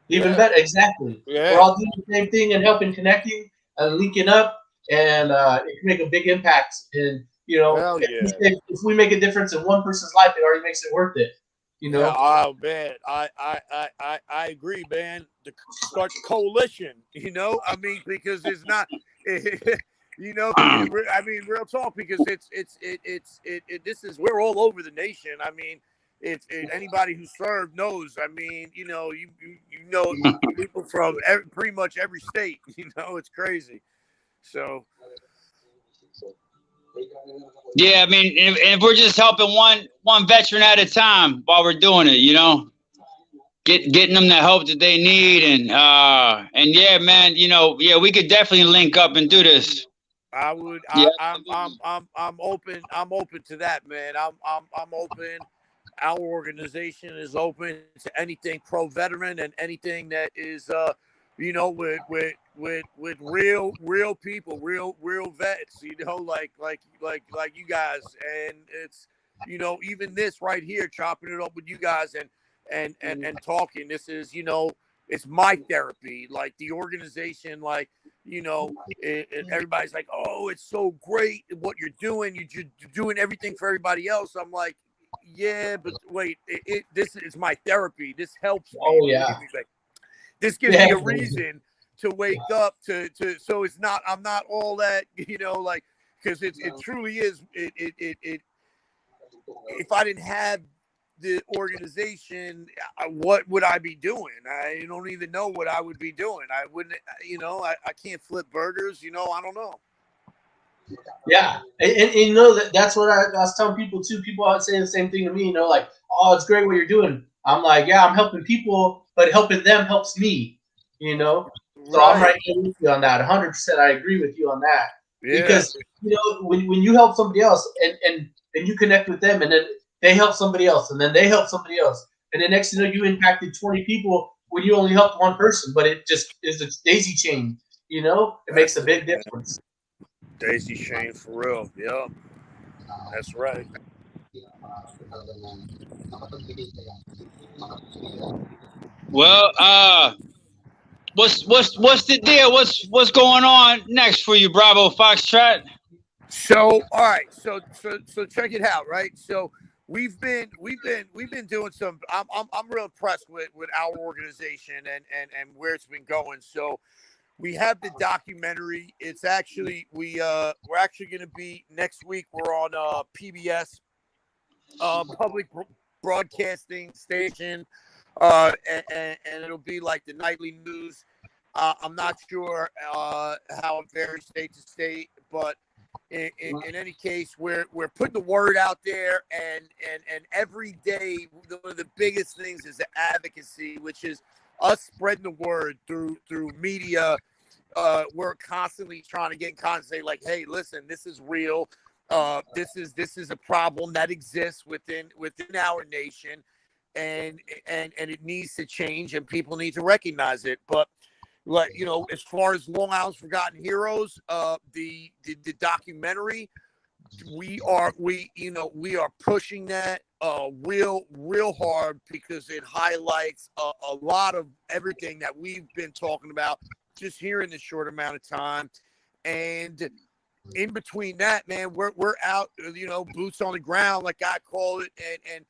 Even better, exactly. Yeah. We're all doing the same thing and helping, connecting, and linking up, and it can make a big impact. And you know, if we make a difference in one person's life, it already makes it worth it. You know. Yeah, oh man, I agree, man. To start the coalition, you know. I mean, because it's not, you know. I mean, real talk, because it's this is, we're all over the nation. I mean, it's anybody who served knows. I mean, you know, you know people from pretty much every state. You know, it's crazy. So. Yeah, I mean, if we're just helping one veteran at a time while we're doing it, you know, getting them the help that they need, and yeah, man, you know, yeah, we could definitely link up and do this. I would. Yeah. I'm open. I'm open to that, man. I'm open. Our organization is open to anything pro-veteran and anything that is, you know, with real people, real vets, you know, like you guys. And it's, you know, even this right here, chopping it up with you guys and talking. This is, you know, it's my therapy. Like the organization, like, you know, everybody's like, oh, it's so great what you're doing. You're doing everything for everybody else. I'm like, yeah, but wait, this is my therapy. This helps me. Oh yeah. This gives me a reason to wake up to so it's not, I'm not all that, you know, like, because it truly is, it if I didn't have the organization, what would I be doing? I don't even know what I would be doing. I wouldn't, you know, I can't flip burgers, you know, I don't know. Yeah, and you know, that's what I was telling people too. People are saying the same thing to me, you know, like, oh, it's great what you're doing. I'm like, yeah, I'm helping people, but helping them helps me, you know. So I'm right here with you on that. 100%, I agree with you on that. Yeah. Because, you know, when you help somebody else and you connect with them, and then they help somebody else, and then they help somebody else, and then next thing you know, you impacted 20 people when you only helped one person, but it just is a daisy chain, you know. It makes a big difference. Daisy chain for real. Yep. That's right. Well, what's the deal? What's going on next for you, Bravo Foxtrot? So, all right. So check it out, right? So we've been doing some. I'm real impressed with our organization and where it's been going. So we have the documentary. It's actually we're actually going to be next week. We're on PBS, public broadcasting station, and it'll be like the nightly news. I'm not sure how it varies state to state, but in any case, we're putting the word out there, and every day one of the biggest things is the advocacy, which is us spreading the word through media. We're constantly trying to get in contact, say like, hey, listen, this is real. This is a problem that exists within our nation, and it needs to change, and people need to recognize it. But like, you know, as far as Long Island's Forgotten Heroes, the documentary, we are pushing that real hard, because it highlights a lot of everything that we've been talking about just here in this short amount of time. And in between that, man, we're out, you know, boots on the ground, like I call it, and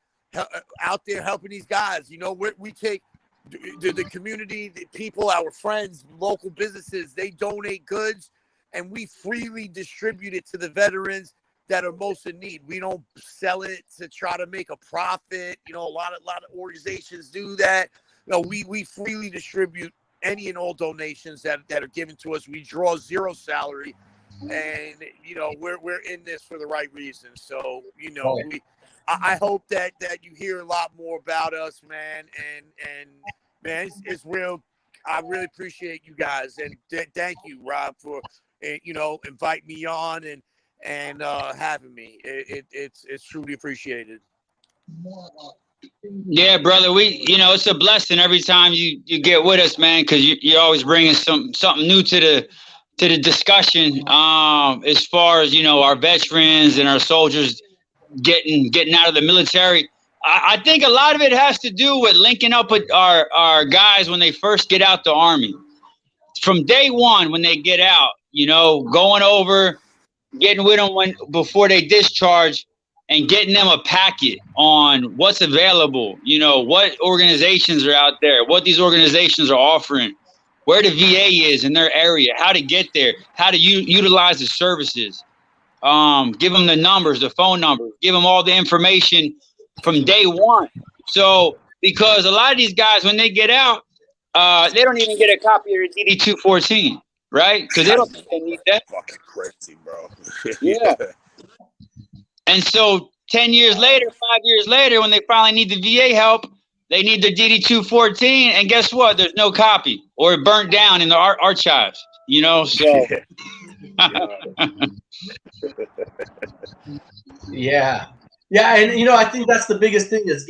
out there helping these guys. You know, we take the community, the people, our friends, local businesses, they donate goods, and we freely distribute it to the veterans that are most in need. We don't sell it to try to make a profit. You know, a lot of organizations do that. No, we freely distribute any and all donations that are given to us. We draw zero salary, and you know, we're in this for the right reason. So, you know, I hope that you hear a lot more about us, man. And man, it's real. I really appreciate you guys, and thank you, Rob, for inviting me on and having me. It's truly appreciated. Yeah, brother. It's a blessing every time you get with us, man, because you're always bringing something new to the discussion. As far as, you know, our veterans and our soldiers getting out of the military. I think a lot of it has to do with linking up with our guys when they first get out the Army. From day one, when they get out, you know, going over, getting with them before they discharge, and getting them a packet on what's available, you know, what organizations are out there, what these organizations are offering, where the VA is in their area, how to get there, how to utilize the services. Give them the numbers, the phone numbers, give them all the information from day one. So, because a lot of these guys, when they get out, they don't even get a copy of the DD-214, right? Because they don't think they need that. Fucking crazy, bro. Yeah. And so 10 years later, 5 years later, when they finally need the VA help, they need the DD-214, and guess what? There's no copy, or it burnt down in the archives, you know? So. Yeah. Yeah, and you know, I think that's the biggest thing is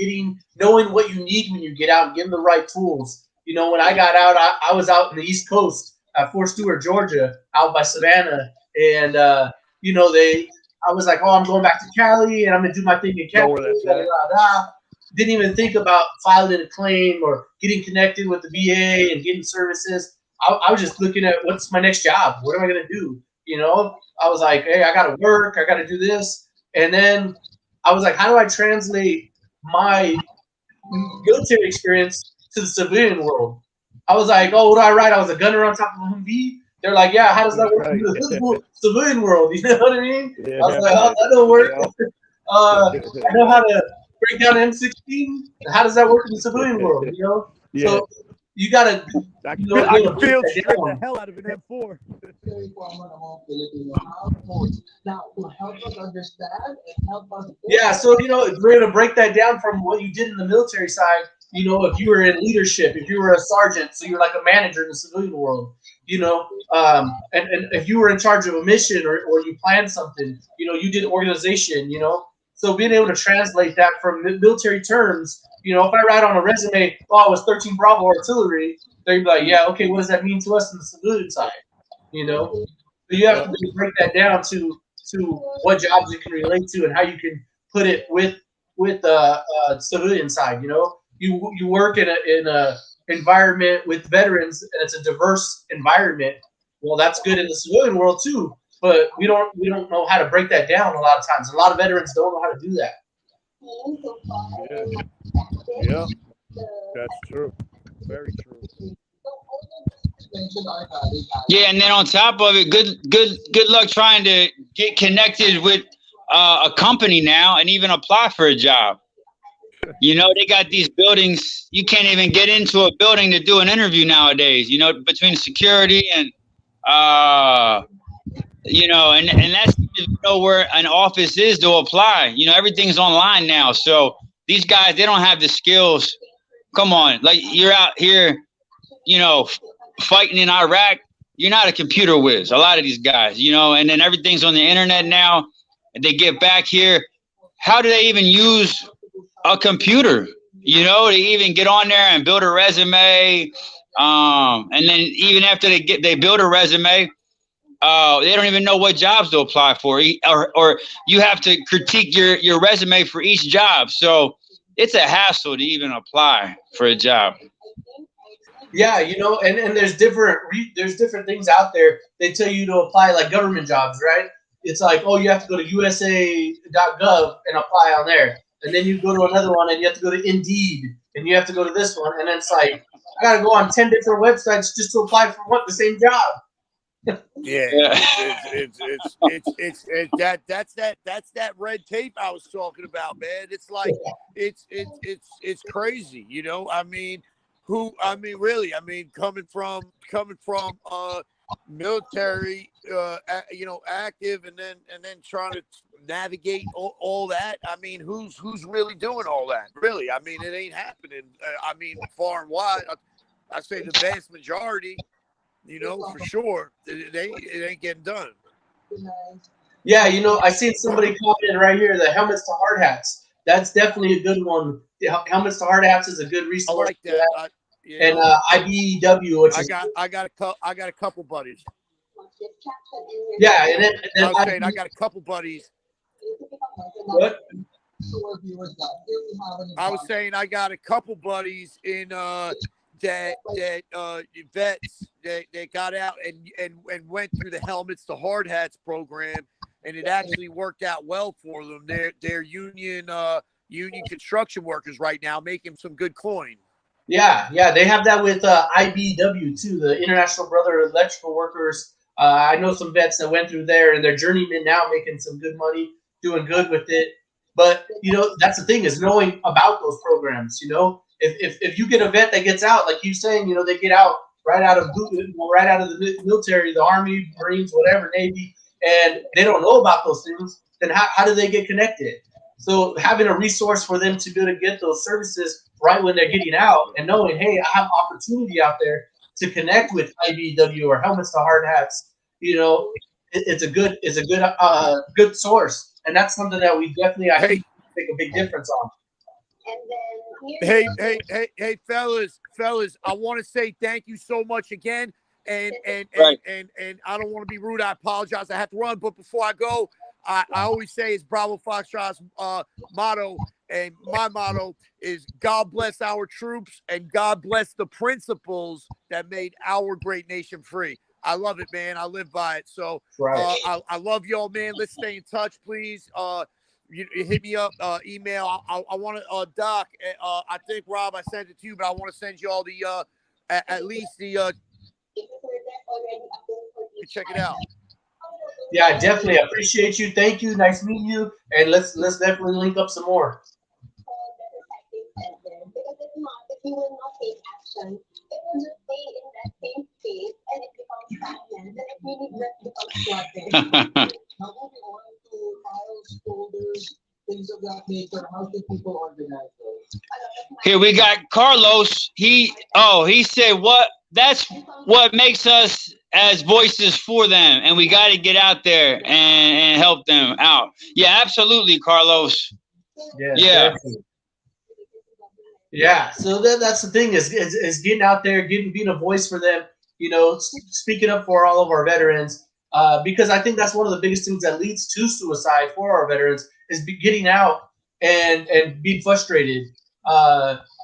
knowing what you need when you get out and getting the right tools. You know, when I got out, I was out in the East Coast at Fort Stewart, Georgia, out by Savannah, and you know, I was like, oh, I'm going back to Cali, and I'm gonna do my thing in Cali. Didn't even think about filing a claim or getting connected with the VA and getting services. I was just looking at what's my next job. What am I gonna do? You know, I was like, hey, I gotta work. I gotta do this, and then I was like, how do I translate my military experience to the civilian world? I was like, oh, what do I write? I was a gunner on top of a Humvee. They're like, yeah, how does that work in the civilian world? You know what I mean? Yeah. I was like, oh, that don't work. Yeah. I know how to break down an M16. How does that work in the civilian world? You know? Yeah. So you gotta. I can feel the hell out of an M4. Now, help us understand and help us. Yeah, so you know, we're gonna break that down from what you did in the military side. You know, if you were in leadership, if you were a sergeant, so you're like a manager in the civilian world. You know, and if you were in charge of a mission or you planned something, you know, you did organization. You know, so being able to translate that from military terms. You know, if I write on a resume, oh, it was 13 Bravo artillery, they'd be like, yeah, okay, what does that mean to us on the civilian side? You know, so you have to really break that down to what jobs you can relate to and how you can put it with the civilian side. You know, you work in a environment with veterans and it's a diverse environment. Well, that's good in the civilian world too, but we don't know how to break that down a lot of times. A lot of veterans don't know how to do that. Yeah. Yeah. That's true. Very true. Yeah, and then on top of it, good luck trying to get connected with a company now and even apply for a job. You know, they got these buildings. You can't even get into a building to do an interview nowadays. You know, between security and you know, and that's if you know where an office is to apply. You know, everything's online now. So these guys, they don't have the skills. Come on, like you're out here, you know, fighting in Iraq. You're not a computer whiz. A lot of these guys, you know, and then everything's on the internet now. And they get back here. How do they even use a computer? You know, to even get on there and build a resume. And then even after they build a resume, they don't even know what jobs to apply for, or you have to critique your resume for each job. So it's a hassle to even apply for a job. Yeah, you know, and there's different things out there. They tell you to apply like government jobs, right? It's like, oh, you have to go to USA.gov and apply on there, and then you go to another one and you have to go to Indeed, and you have to go to this one, and it's like I got to go on 10 different websites just to apply for the same job. Yeah, that's that red tape I was talking about, man. It's like it's crazy, you know. I mean, really, I mean, coming from military, you know, active, and then trying to navigate all that. I mean, who's really doing all that? Really, I mean, it ain't happening. I mean, far and wide, I say the vast majority. You know, for sure, it ain't getting done. Yeah, you know, I seen somebody comment right here, the helmets to hard hats. That's definitely a good one. Helmets to hard hats is a good resource. I like that. Yeah. And IBEW, which I got a couple buddies. Yeah, and then I was saying I got a couple buddies. What? I was saying I got a couple buddies in that vets that got out and went through the helmets to hard hats program, and it actually worked out well for them. They're union construction workers right now, making some good coin. Yeah, they have that with IBW too, the International Brotherhood of Electrical Workers. I know some vets that went through there, and they're journeymen now, making some good money, doing good with it. But you know, that's the thing, is knowing about those programs. You know, if you get a vet that gets out, like you're saying, you know, they get out right out of the military, the Army, Marines, whatever, Navy, and they don't know about those things, then how do they get connected? So having a resource for them to be able to get those services right when they're getting out, and knowing, hey, I have opportunity out there to connect with IBW or helmets to hard hats, you know, it's a good source, and that's something that we definitely I think make a big difference on. Hey, fellas, I want to say thank you so much again. And I don't want to be rude. I apologize. I have to run. But before I go, I always say it's Bravo Foxtrot's motto. And my motto is God bless our troops and God bless the principles that made our great nation free. I love it, man. I live by it. So I love y'all, man. Let's stay in touch, please. You hit me up, email. I want to, Doc, I think, Rob, I sent it to you, but I want to send you all the, at least the, check it out. Yeah, definitely. I appreciate you. Thank you. Nice meeting you. And let's definitely link up some more. You will not take action. It will just stay in that same space, and it becomes stagnant. Then it really just becomes flooded. Now moving on to files, folders, things of that nature. How do people organize those? Here we got Carlos. He said that's what makes us as voices for them, and we got to get out there and help them out. Yeah, absolutely, Carlos. Yeah. Yeah, so that's the thing is getting out there, being a voice for them, you know, speaking up for all of our veterans, because I think that's one of the biggest things that leads to suicide for our veterans is getting out and being frustrated,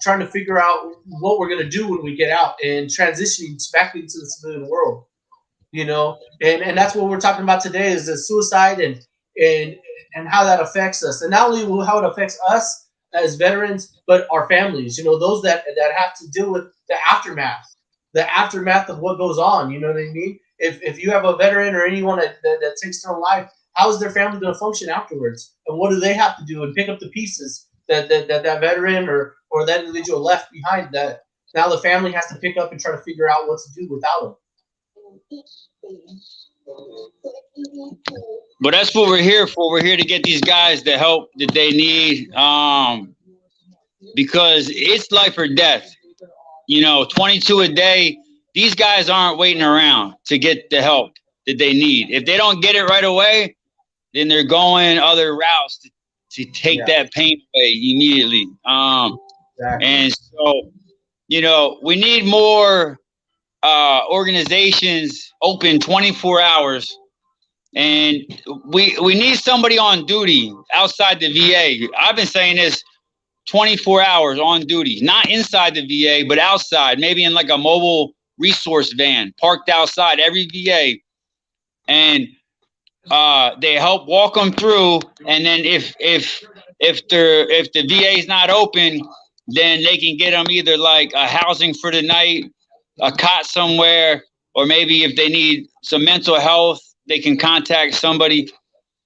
trying to figure out what we're going to do when we get out and transitioning back into the civilian world, you know, and that's what we're talking about today is the suicide and and how that affects us, and not only how it affects us as veterans, but our families. You know, those that have to deal with the aftermath of what goes on. You know what I mean? If you have a veteran or anyone that takes their own life, how is their family going to function afterwards? And what do they have to do and pick up the pieces that veteran or that individual left behind, that now the family has to pick up and try to figure out what to do without them? But that's what we're here for. We're here to get these guys the help that they need, because it's life or death. You know, 22 a day, these guys aren't waiting around to get the help that they need. If they don't get it right away, then they're going other routes to take that pain away immediately. Exactly. And so, you know, we need more organizations open 24 hours. And we need somebody on duty outside the VA. I've been saying this 24 hours on duty, not inside the VA, but outside, maybe in like a mobile resource van parked outside every VA. And they help walk them through. And then if the VA is not open, then they can get them either like a housing for the night, a cot somewhere, or maybe if they need some mental health, they can contact somebody,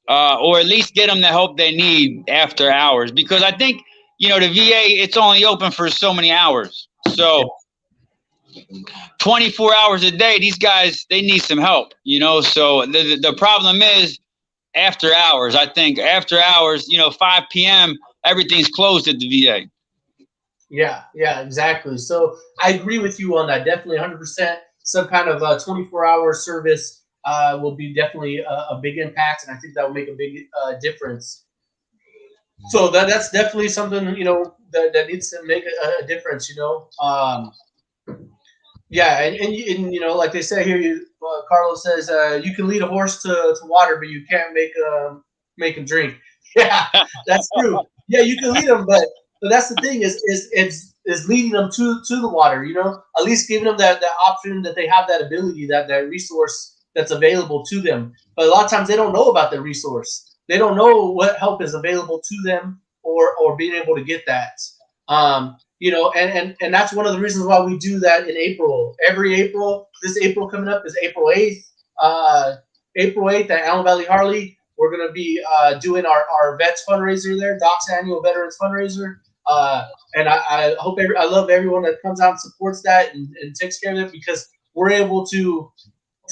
or at least get them the help they need after hours. Because I think, you know, the VA, it's only open for so many hours. So 24 hours a day, these guys, they need some help, you know. So the problem is after hours. I think after hours, you know, 5 p.m., everything's closed at the VA. Yeah, exactly. So I agree with you on that. Definitely 100%. Some kind of 24-hour service will be definitely a big impact, and I think that will make a big difference. So that's definitely something, you know, that needs to make a difference, you know. Yeah, and you know, like they say here, Carlos says you can lead a horse to water, but you can't make him drink. Yeah, that's true. Yeah, you can lead them, but that's the thing is leading them to the water. You know, at least giving them that option, that they have that ability, that resource that's available to them. But a lot of times they don't know about the resource. They don't know what help is available to them, or being able to get that. You know, and that's one of the reasons why we do that in April. Every April, this April coming up is April 8th. April 8th at Allen Valley Harley, we're going to be doing our Vets fundraiser there, Doc's annual Veterans fundraiser. And I hope I love everyone that comes out and supports that and takes care of it, because we're able to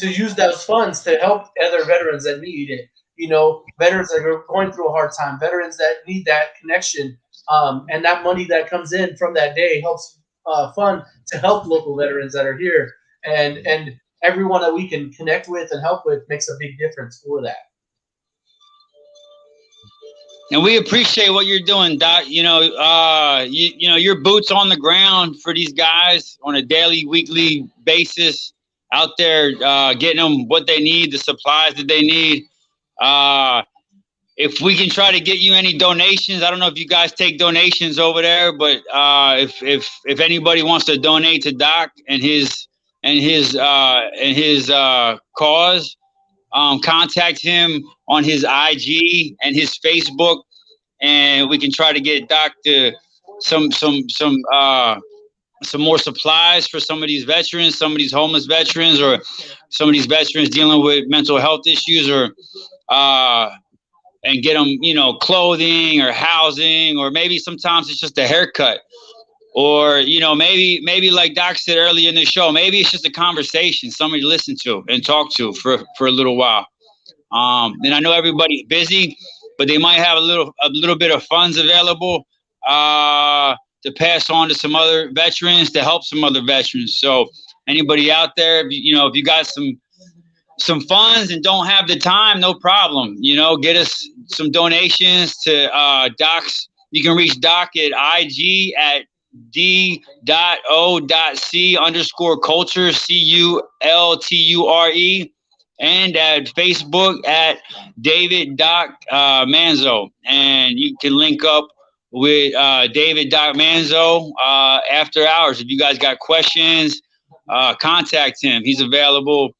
use those funds to help other veterans that need it. You know, veterans that are going through a hard time, veterans that need that connection. And that money that comes in from that day helps fund to help local veterans that are here. And everyone that we can connect with and help with makes a big difference for that. And we appreciate what you're doing, Doc. You know, you know, your boots on the ground for these guys on a daily, weekly basis, out there getting them what they need, the supplies that they need. If we can try to get you any donations, I don't know if you guys take donations over there, but if anybody wants to donate to Doc and his cause, contact him on his IG and his Facebook, and we can try to get Doc to some more supplies for some of these veterans, some of these homeless veterans, or some of these veterans dealing with mental health issues, or and get them, you know, clothing or housing, or maybe sometimes it's just a haircut, or, you know, maybe like Doc said earlier in the show, maybe it's just a conversation, somebody to listen to and talk to for a little while. And I know everybody's busy, but they might have a little bit of funds available to pass on to some other veterans, to help some other veterans. So anybody out there, if you got some funds and don't have the time, no problem. You know, get us some donations to Doc's. You can reach Doc at IG at d.o.c_culture, CULTURE, and at Facebook at David Doc Manzo. And you can link up with David Doc Manzo after hours. If you guys got questions, contact him. He's available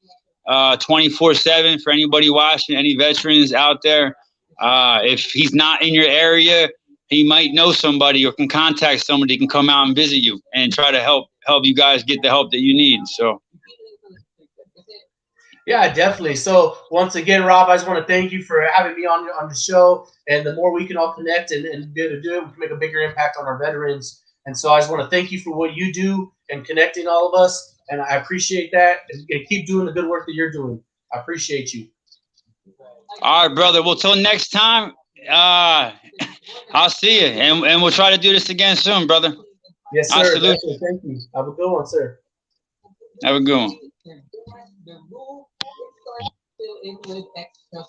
24/7 for anybody watching, any veterans out there. If he's not in your area, he might know somebody or can contact somebody who can come out and visit you and try to help you guys get the help that you need. So. Yeah, definitely. So once again, Rob, I just want to thank you for having me on the show. And the more we can all connect and be able to do it, we can make a bigger impact on our veterans. And so I just want to thank you for what you do and connecting all of us. And I appreciate that. And keep doing the good work that you're doing. I appreciate you. All right, brother. Well, till next time, I'll see you. And we'll try to do this again soon, brother. Yes, sir. Definitely. Thank you. Have a good one, sir. Have a good one. The rule is going to include extra